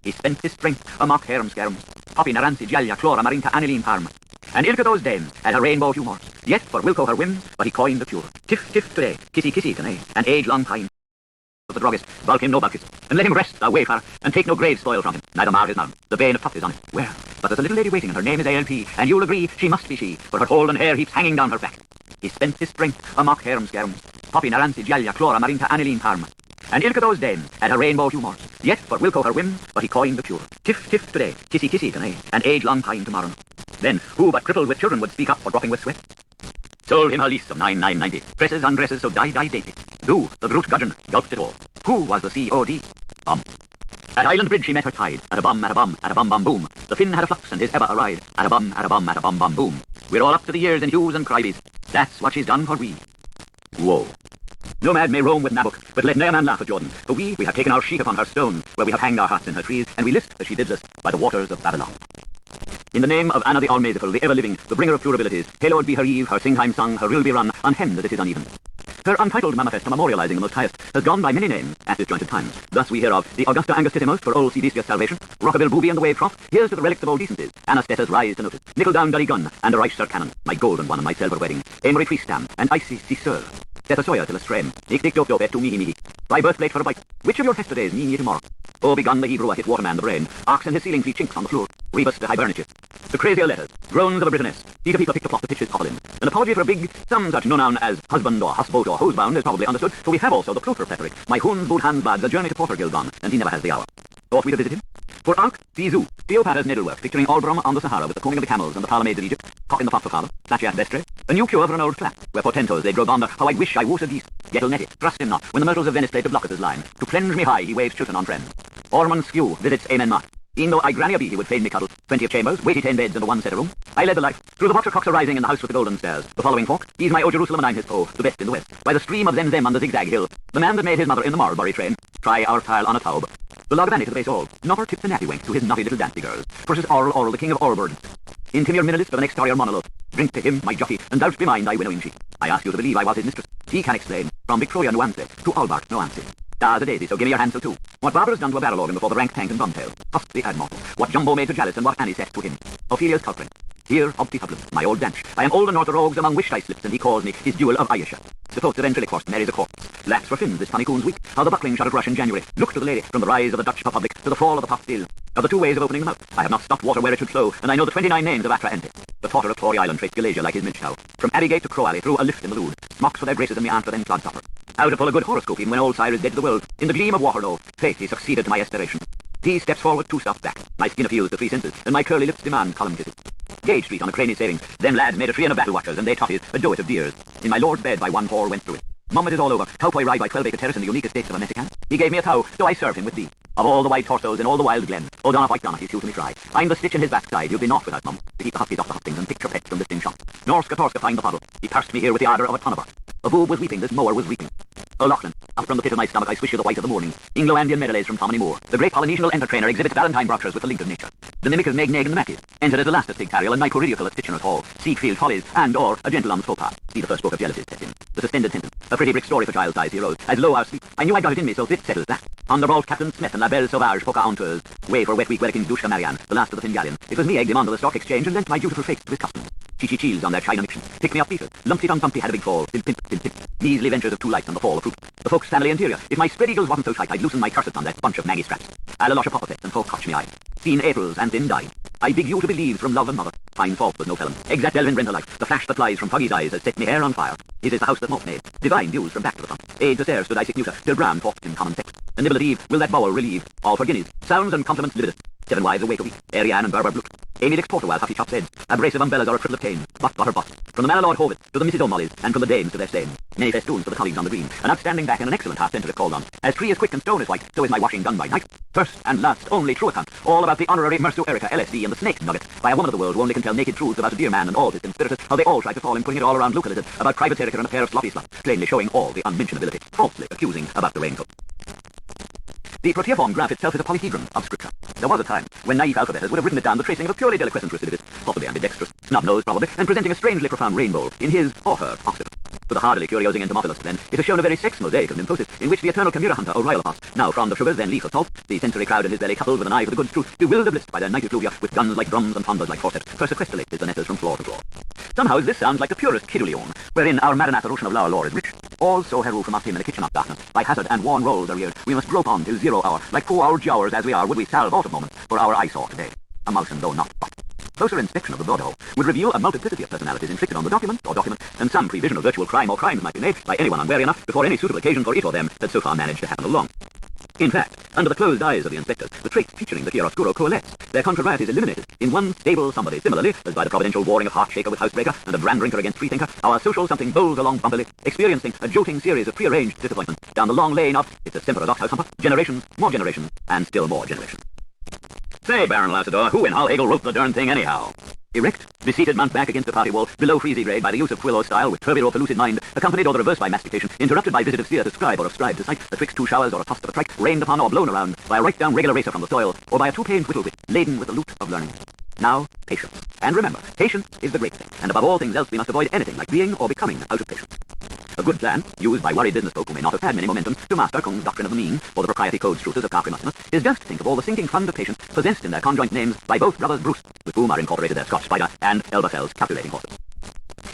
He spent his strength a mock harum scarum, Poppy naransi gialia chlora marinta aniline parm. And ilka those dame had her rainbow humours, yet for Wilco her whims, but he coined the cure. Tiff tiff today, kissy kissy today, an age long pine. Of the druggist, bulk him no bulkist, and let him rest thou wayfarer, and take no grave spoil from him, neither mar his none. The bane of tough is on it. Where? But there's a little lady waiting, and her name is A.L.P., and you'll agree she must be she, for her golden hair heaps hanging down her back. He spent his strength a mock harum scarum, Poppy naransi gialia chlora marinta aniline parm. And ilka those dame had her rainbow humours, yet for Wilco her whims, but he coined the cure. Tiff tiff today, kissy kissy today, an age long pine tomorrow. Then who but crippled with children would speak up for dropping with sweat? Sold him a lease of 9,990. Dresses, undresses, so die dainty. Do, the brute gudgeon, gulped it all. Who was the C.O.D.? At Island Bridge she met her tide. At a bum, at a bum, at a bum bum boom. The Finn had a flux and his ever a ride. At a bum, at a bum, at a bum bum boom. We're all up to the ears in hues and cries. That's what she's done for we. Whoa. No man may roam with Nabuck, but let ne'er man laugh at Jordan. For we have taken our sheep upon her stone, where we have hanged our hearts in her trees, and we list as she bids us by the waters of Babylon. In the name of Anna the All-Merciful, the ever-living, the bringer of pure abilities, hallowed be her eve, her sing-time song, her rill be run, unhemmed as it is uneven. Her untitled manifest memorializing the most highest has gone by many names at disjointed times. Thus we hear of the Augusta Angustissimost for old Cebestia's salvation, Rockabill Booby and the Wave Trough. Here's to the relics of old decencies, Anastasis rise to notice, Nickel down Duddy Gun, and a Reichster cannon, my golden one and my silver wedding, Amory Twistam, and Icy Ciceur. Set a soya till a strain, Nick Dick Dope Dope et to mihi mihi. By birthplate for a bite, which of your yesterdays mean ye tomorrow? Oh, begun the Hebrew, a hit Waterman the brain, Ox and his ceiling 3 chinks on the floor, Rebus the hibernicus. The crazier letters, groans of a Britoness, Peter People picked a plot to pitch his poplin. An apology for a big, some such noun as husband or husboat or hosebound is probably understood, so we have also the closer rhetoric. My hoons, boot hands, lads, a journey to Porter Gildon, and he never has the hour. Ought we to visit him? For Ankh, Sizu, Cleopatra's needlework, picturing Albrum on the Sahara with the combing of the camels and the parlour maids of Egypt, cock in the pot for father, Sachiat Vestre, a new cure for an old flap, where portentos they grow bonder, how I wish I wot a geese, Gettle netty, trust him not, when the myrtles of Venice played to block at his line, to plunge me high he waves chilton on friends. Ormond Skew visits Amen Mart. E'en though I granny a be, he would fain me cuddle. 20 of chambers, weighty 10 beds, and a one-setter room. I led the life. Through the boxer cocks arising in the house with the golden stairs. The following fork, he's my O Jerusalem and I'm his foe, the best in the west. By the stream of Zemzem on the zigzag hill, the man that made his mother in the Marlbury train. Try our tile on a taub. The log vanny to the base all. Nopper tipped the nappy wink to his naughty little dancey girls. Versus Oral, the king of all birds. In Timur Minilis for the next exterior monologue. Drink to him, my jockey, and thou'lt be mine thy winnowing sheep. I ask you to believe I was his mistress. He can explain. From Victoria Nuance to Albert Nuance. Da's a daisy, so give me your handsel too. What Barbara's done to a barrel organ before the rank tank and bumtail. Husk the Admiral. What Jumbo made to Chalice and what Annie said to him. Ophelia's culprit. Here, Obti Public, my old danch. I am old and north the rogues among which I slips, and he calls me his duel of Ayesha. Supposed to ventriloque horse marries a corpse. Laps for Finns, this Tommy Coon's week. How the buckling shot at rush in January. Look to the lady, from the rise of the Dutch Republic to the fall of the pot still. Of the 2 ways of opening the mouth, I have not stopped water where it should flow, and I know the 29 names of Atra Ente. The potter of Tory Island traced Galatia like his Minchow. From Abbey to Crow Alley, through a lift in the Lood. Smocks for their graces and me aunt for them clodstopper. How to pull a good horoscope even when old sire is dead to the world. In the gleam of Waterloo, fate he succeeded to my aspiration. He steps forward, 2 steps back. My skin effused the 3 senses, and my curly lips demand column kisses. Gage Street on a cranny savings. Them lads made a tree and a battle watchers, and they totties, a doit of deers. In my lord's bed by 1 whore went through it. Mum, it is all over. Cowboy ride by 12 acre terrace in the unique estates of a Mexican. He gave me a cow, so I served him with thee. Of all the white torsos in all the wild glen, oh Donna White Donna, he's cute to me try. I'm the stitch in his backside, you'd be naught without Mum, to keep the huskies off the hustings and picture pets from lifting shots. Norska Torska find the puddle. He pursed me here with the ardour of a tonnever. A boob was weeping, this mower was reaping. Oh Lachlan, up from the pit of my stomach I swish you the white of the morning. Anglo-Andean Meadowlays from Tommany Moore. The great Polynesian entertainer exhibits Valentine brochures with the link of nature. The mimic of Meg Neg and the Mackies. Entered as the last of Tigtariel and Nico-Ridical at Stitchener's Hall. Siegfield Follies and or A Gentle on the Footpath. See the first book of Jealousy's testing. The suspended sentence. A pretty brick story for child's eyes heroes. As low our sleep. I knew I got it in me, so this settles that. Underbolt Captain Smith and La Belle Sauvage Pocahontas. Way for wet week Welkin Dushka Marianne, the last of the Fingalian. It was me egged him onto the stock exchange and lent my dutiful faith to his customers. Chi-chi cheels on their China mixtion. Pick me up Peter. Lumpty Dum Pumpty had a big fall. Pimp pimp pimp pimp. Measly ventures of 2 lights on the fall of fruit. The folks' family interior. If my spread eagles wasn't so tight, I'd loosen my curses on that bunch of Maggie straps. Alalosha Popopets and folk cotch me eye. Seen Aprils and then died. I beg you to believe from love and mother. Fine fault was no felon. Exact Elvin Brenter like. The flash that flies from Foggy's eyes has set me hair on fire. His is the house that moth made. Divine views from back to the front. Age the stairs stood I sick neuter, till Bram talked in common sex. The nibble at eve, will that bowel relieve. All for guineas. Sounds and compliments libidus. 7 wives awake a week. Ariane and Berber Blut. Amy licks porter while Huffy chops heads. A brace of umbrellas or a triple of cane. Butter butt. From the Manor Lord Hovet to the Mrs. O'Molleys, and from the dames to their same. Many festoons for the colleagues on the green. An outstanding back and an excellent half-centre if called on. As tree is quick and stone is white, so is my washing done by night. First and last, only true account. All about the honorary Mersu Erica, LSD, and the snake nugget. By a woman of the world who only can tell naked truths about a dear man and all his conspirators, how they all try to fall in putting it all around Luca Lizard, about private character and a pair of sloppy sluts, plainly showing all the unmentionability, falsely accusing about the raincoat. The proteoform graph itself is a polyhedron of scripture. There was a time when naive alphabeters would have written it down the tracing of a purely deliquescent recidivist, possibly ambidextrous, snub-nosed probably, and presenting a strangely profound rainbow in his or her octave. To the hardily curiosing entomophilist, then, it has shown a very sex mosaic of nymphosis, in which the eternal Chimera hunter, or Rhylophos, now fond of sugars, then leaf of salt, the sensory crowd in his belly coupled with an eye for the good truth, bewildered by their night effluvia, with guns like drums and thunders like forceps, persequestrate his Vanessas from floor to floor. Somehow this sounds like the purest Kiduleon, wherein our Maranatha ocean of Lower lore is rich. Also herald from us him in the kitchen of darkness, by hazard and worn rolls are reared, we must grope on till 0 hour, like 4 hour jowers as we are, would we salve autumn moments for our eyesore today. A mountain though not but. Closer inspection of the bordereau would reveal a multiplicity of personalities inflicted on the document, and some prevision of virtual crime or crimes might be made by anyone unwary enough before any suitable occasion for it or them had so far managed to happen along. In fact, under the closed eyes of the inspectors, the traits featuring the chiaroscuro coalesce, their contrarieties eliminated in one stable somebody. Similarly, as by the providential warring of Heartshaker with Housebreaker and of Brand Drinker against Freethinker, our social something bowls along bumpily, experiencing a jolting series of prearranged disappointments down the long lane of, it's a semper house humper, generations, and still more generations. Say, Baron Lassador, who in Hal-Hagel wrote the darn thing anyhow? Erect, beseated mount back against the party wall, below freezy grade by the use of quill or style, with turbid or pellucid mind, accompanied or the reverse by mastication, interrupted by visit of seer to scribe or of scribe to sight, betwixt 2 showers or a toss of a trike, rained upon or blown around, by a right down regular racer from the soil, or by a 2-paned whittle wit, laden with the loot of learning. Now, patience. And remember, patience is the great thing, and above all things else we must avoid anything like being or becoming out of patience. A good plan, used by worried business folk who may not have had many momentum to master Kung's doctrine of the mean, or the propriety code truths of Capri Maximus, is just to think of all the sinking fund of patience possessed in their conjoint names by both brothers Bruce, with whom are incorporated their Scotch Spider and Elberfell's calculating horses.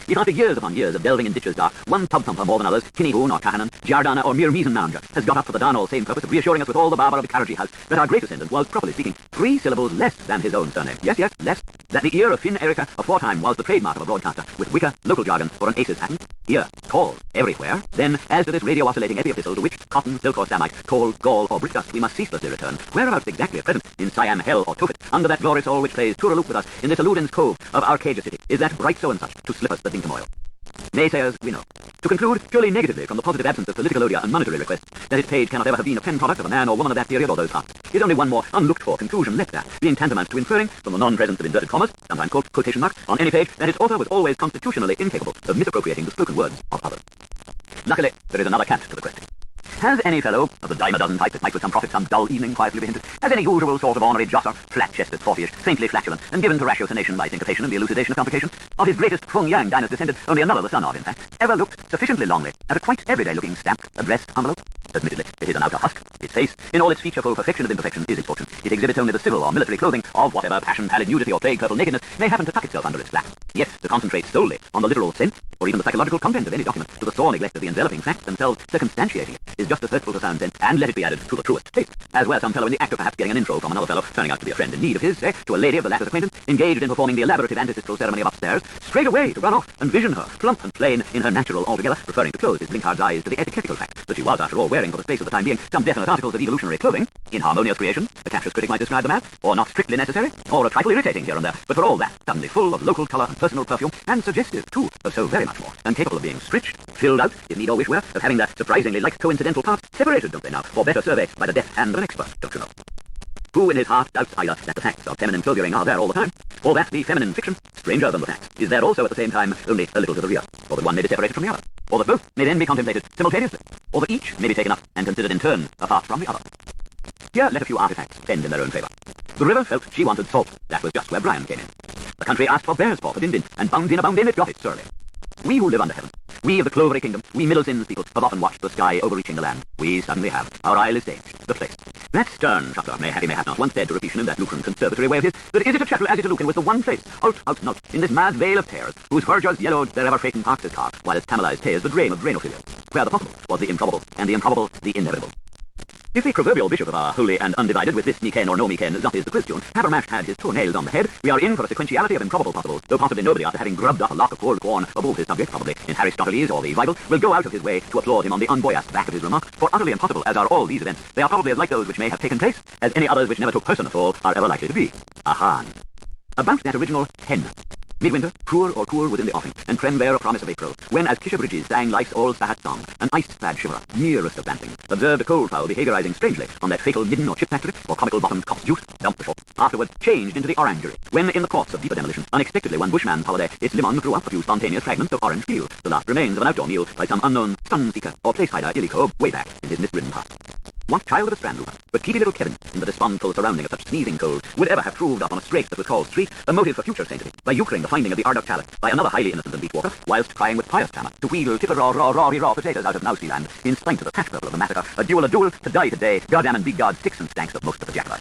If after years upon years of delving in ditches dark, one pub-thumper more than others, Kinnihoon or Cahanan, Giardana or mere Miesenmanger, has got up for the darn all same purpose of reassuring us with all the barber of the Carrigy house that our great ascendant was, properly speaking, 3 syllables less than his own surname. Yes, less. That the ear of Finn Erica aforetime was the trademark of a broadcaster, with wicker, local jargon, for an ace's patent. Here, call, everywhere. Then, as to this radio-oscillating epi-epistle to which cotton, silk or samite, coal, gall or brick dust we must ceaselessly return, whereabouts exactly at present, in Siam, Hell or Tophet, under that glorious all which plays tour-a-loop with us in this Aludin's Cove of Arcadia City, is that bright so-and-such to slip us the dinkum-oil. Naysayers, we know. To conclude, purely negatively from the positive absence of political odia and monetary requests, that its page cannot ever have been a pen product of a man or woman of that period or those parts, is only one more unlooked-for conclusion left there, being tantamount to inferring, from the non-presence of inverted commas, sometimes called quotation marks, on any page, that its author was always constitutionally incapable of misappropriating the spoken words of others. Luckily, there is another cant to the question. Has any fellow, of the dime a dozen type that might with some profit some dull evening quietly be hinted, has any usual sort of ornery josser, flat-chested, 40ish, saintly flatulent, and given to ratiocination by syncopation and the elucidation of complication, of his greatest Feng Yang dynasty descended, only another the son of, in fact, ever looked sufficiently longly at a quite everyday-looking stamped, addressed envelope? Admittedly, it is an outer husk. Its face, in all its featureful perfection of imperfection, is its fortune. It exhibits only the civil or military clothing of whatever passion-pallid nudity or plague-purple nakedness may happen to tuck itself under its flap. Yet, to concentrate solely on the literal sense, or even the psychological content of any document, to the sore neglect of the enveloping facts themselves circumstantiating it, is just as hurtful to sound sense, and let it be added to the truest taste. As were some fellow in the act of perhaps getting an intro from another fellow, turning out to be a friend in need of his, say, to a lady of the latter's acquaintance, engaged in performing the elaborative ancestral ceremony of upstairs, straight away to run off and vision her, plump and plain in her natural altogether, preferring to close his Blinkhard's eyes to the etiquettical fact that she was, after all, wearing for the space of the time being some definite articles of evolutionary clothing, in harmonious creation, a captious critic might describe them as, or not strictly necessary, or a trifle irritating here and there, but for all that, suddenly full of local colour and personal perfume, and suggestive, too, of so very much more, and capable of being stretched, filled out, if need or wish were, of having that surprisingly like coincidental parts separated, don't they now, for better survey by the deft hand of an expert, don't you know? Who in his heart doubts either that the facts of feminine clothing are there all the time, or that the feminine fiction, stranger than the facts, is there also at the same time, only a little to the rear, or that one may be separated from the other, or that both may then be contemplated simultaneously, or that each may be taken up and considered in turn apart from the other. Here let a few artifacts tend in their own favour. The river felt she wanted salt. That was just where Brian came in. The country asked for bear's paw for din-din, and bound in it got it sorely. We who live under heaven, we of the Clovery Kingdom, we Middlesins people, have often watched the sky overreaching the land. We suddenly have. Our isle is saved. The place. That stern shuttler may have not once said to Repetition in that Lutheran conservatory way of his, that is it a chattel as it a looking with the one place, out, in this mad vale of tears, whose verdures yellowed their ever-freighting parks his car, while its Tamalized tears the drain of drainophilia, where the possible was the improbable, and the improbable the inevitable. If the proverbial bishop of our holy and undivided with this me ken or no me ken zop is the Christian, Habermash had his toenails on the head, we are in for a sequentiality of improbable possibles, though possibly nobody after having grubbed up a lock of cold corn above his subject, probably in Aristoteles or the Bible, will go out of his way to applaud him on the unboyast back of his remark, for utterly impossible as are all these events, they are probably as like those which may have taken place, as any others which never took person at all are ever likely to be. Aha. About that original hen. Midwinter, Cour was in the offing, and Premvere a promise of April, when as Kisha Bridges sang life's all Sahat song, an ice-clad shiverer, nearest of dancing, observed a cold fowl behaviorizing strangely on that fatal midden or chip factory, or comical-bottomed cop's juice, dumped the shop, afterward changed into the orangery, when in the courts of deeper demolition, unexpectedly one bushman's holiday, its limon threw up a few spontaneous fragments of orange peel, the last remains of an outdoor meal by some unknown sun-seeker or place-hider illico way back in his mist-ridden past. what child of a Strandhoover, but keepy little Kevin, in the despondful surrounding of such sneezing cold, would ever have proved up on a strait that was called street, a motive for future sanctity, by euchring the finding of the Ardagh talent, by another highly innocent and Beachwalker, whilst trying with pious clamour to wheedle raw potatoes out of Mousey land, in spite of the patch purple of the massacre, a duel, to die today, goddamn and be God, sticks and stanks of most of the jackass.